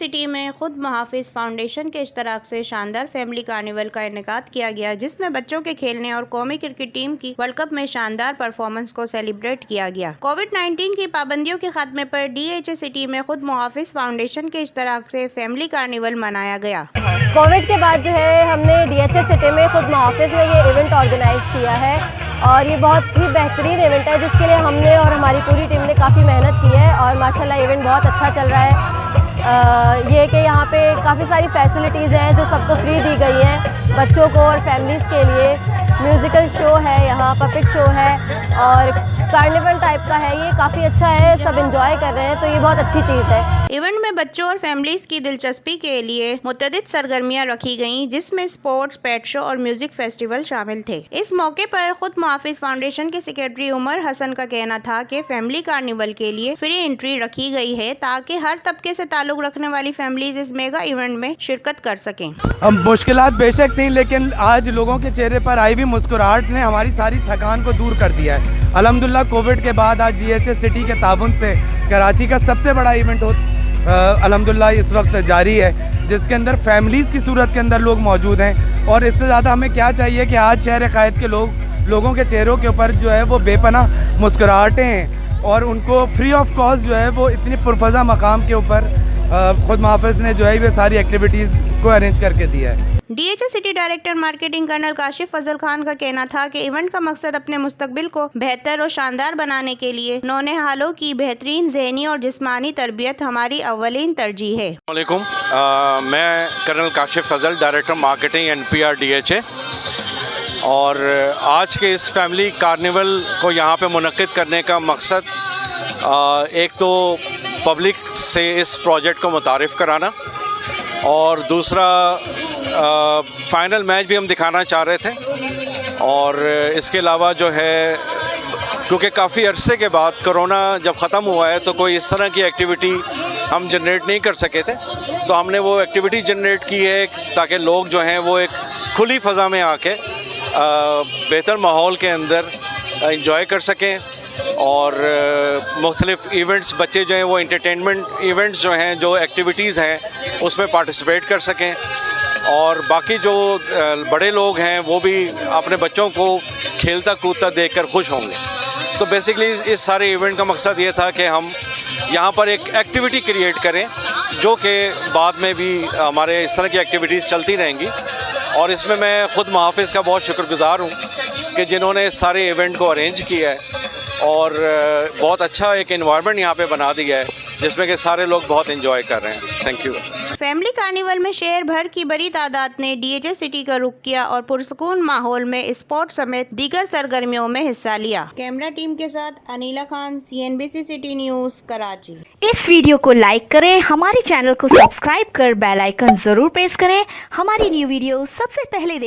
City में खुद मुहाफिज foundation के इश्तराक से शानदार फैमिली कार्निवल का इनेकाद किया गया, जिसमें बच्चों के खेलने और कौमी क्रिकेट टीम की वर्ल्ड कप में शानदार परफॉर्मेंस को सेलिब्रेट किया गया। कोविड-19 की पाबंदियों के खात्मे पर DHA सिटी में खुद मुहाफिज फाउंडेशन के इश्तराक से फैमिली कार्निवल मनाया गया। कोविड के बाद जो है हमने DHA सिटी में खुद मुहाफिज ने ये इवेंट ऑर्गेनाइज किया है और ये बहुत ही बेहतरीन इवेंट है, जिसके लिए हमने और हमारी पूरी टीम ने काफ़ी मेहनत की है और माशाल्लाह इवेंट बहुत अच्छा चल रहा है। ये कि यहाँ पे काफ़ी सारी फैसिलिटीज़ हैं जो सबको फ्री दी गई हैं बच्चों को और फैमिलीज़ के लिए। म्यूज़िकल शो है, यहाँ पपेट शो है और कार्निवल टाइप का है। ये काफ़ी अच्छा है, सब एंजॉय कर रहे हैं, तो ये बहुत अच्छी चीज़ है। इवेंट में बच्चों और फैमिलीज की दिलचस्पी के लिए मुतअद्दिद सरगर्मियां रखी गईं, जिसमें स्पोर्ट्स, पेट शो और म्यूजिक फेस्टिवल शामिल थे। इस मौके पर खुद मुहाफिज फाउंडेशन के सेक्रेटरी उमर हसन का कहना था कि फैमिली कार्निवल के लिए फ्री एंट्री रखी गई है ताकि हर तबके से ताल्लुक रखने वाली फैमिलीज इस मेगा इवेंट में शिरकत कर सकें। मुश्किलात बेशक थी, लेकिन आज लोगों के चेहरे पर आई हुई मुस्कुराहट ने हमारी सारी थकान को दूर कर दिया है। अल्हम्दुलिल्लाह कोविड के बाद आज DHA सिटी के ताबुन से कराची का सबसे बड़ा इवेंट अल्हम्दुलिल्लाह इस वक्त जारी है, जिसके अंदर फैमिलीज़ की सूरत के अंदर लोग मौजूद हैं। और इससे ज़्यादा हमें क्या चाहिए कि आज शहर क़ायद के लोगों के चेहरों के ऊपर जो है वो बेपनाह मुस्कुराहटें हैं और उनको फ्री ऑफ कॉस्ट जो है वो इतनी पुरफ़ज़ा मकाम के ऊपर खुद मुहाफिज ने जो है ये सारी एक्टिविटीज़ को अरेंज करके दिया है। DHA city director marketing colonel Kashif Fazal Khan का कहना था कि इवेंट का मकसद अपने मुस्तकबिल को बेहतर और शानदार बनाने के लिए नौनिहालों की बेहतरीन ज़हनी और जिस्मानी तरबियत हमारी अव्वलीन तरजीह है। अस्सलामुअलैकुम, मैं colonel Kashif Fazal, director marketing and PR DHA। और आज के इस फैमिली कार्निवल को यहाँ पे मुनक्किद करने का मकसद एक तो पब्लिक से इस प्रोजेक्ट को मुतारिफ़ कराना और दूसरा फाइनल मैच भी हम दिखाना चाह रहे थे। और इसके अलावा जो है, क्योंकि काफ़ी अरसे के बाद कोरोना जब ख़त्म हुआ है तो कोई इस तरह की एक्टिविटी हम जनरेट नहीं कर सके थे, तो हमने वो एक्टिविटी जनरेट की है ताकि लोग जो हैं वो एक खुली फ़ज़ा में आके बेहतर माहौल के अंदर इंजॉय कर सकें और मुख्तलिफ़ इवेंट्स, बच्चे जो हैं वो इंटरटेनमेंट इवेंट्स जो हैं, जो एक्टिविटीज़ हैं उसमें पार्टिसिपेट कर सकें और बाकी जो बड़े लोग हैं वो भी अपने बच्चों को खेलता कूदता देखकर खुश होंगे। तो बेसिकली इस सारे इवेंट का मकसद ये था कि हम यहाँ पर एक एक्टिविटी क्रिएट करें जो कि बाद में भी हमारे इस तरह की एक्टिविटीज़ चलती रहेंगी। और इसमें मैं ख़ुद मुहाफिज का बहुत शुक्रगुज़ार हूँ कि जिन्होंने इस सारे इवेंट को अरेंज किया है और बहुत अच्छा एक एनवायरनमेंट यहाँ पे बना दिया है जिसमें कि सारे लोग बहुत एंजॉय कर रहे हैं। Thank you. फैमिली कार्निवल में शहर भर की बड़ी तादाद ने DHA सिटी का रुख किया और पुरसुकून माहौल में स्पोर्ट समेत दीगर सरगर्मियों में हिस्सा लिया। कैमरा टीम के साथ Anila Khan, CNBC city news, Karachi. इस वीडियो को लाइक करें, हमारे चैनल को सब्सक्राइब कर बेल आइकन जरूर प्रेस करें, हमारी न्यू वीडियो सबसे पहले देखें।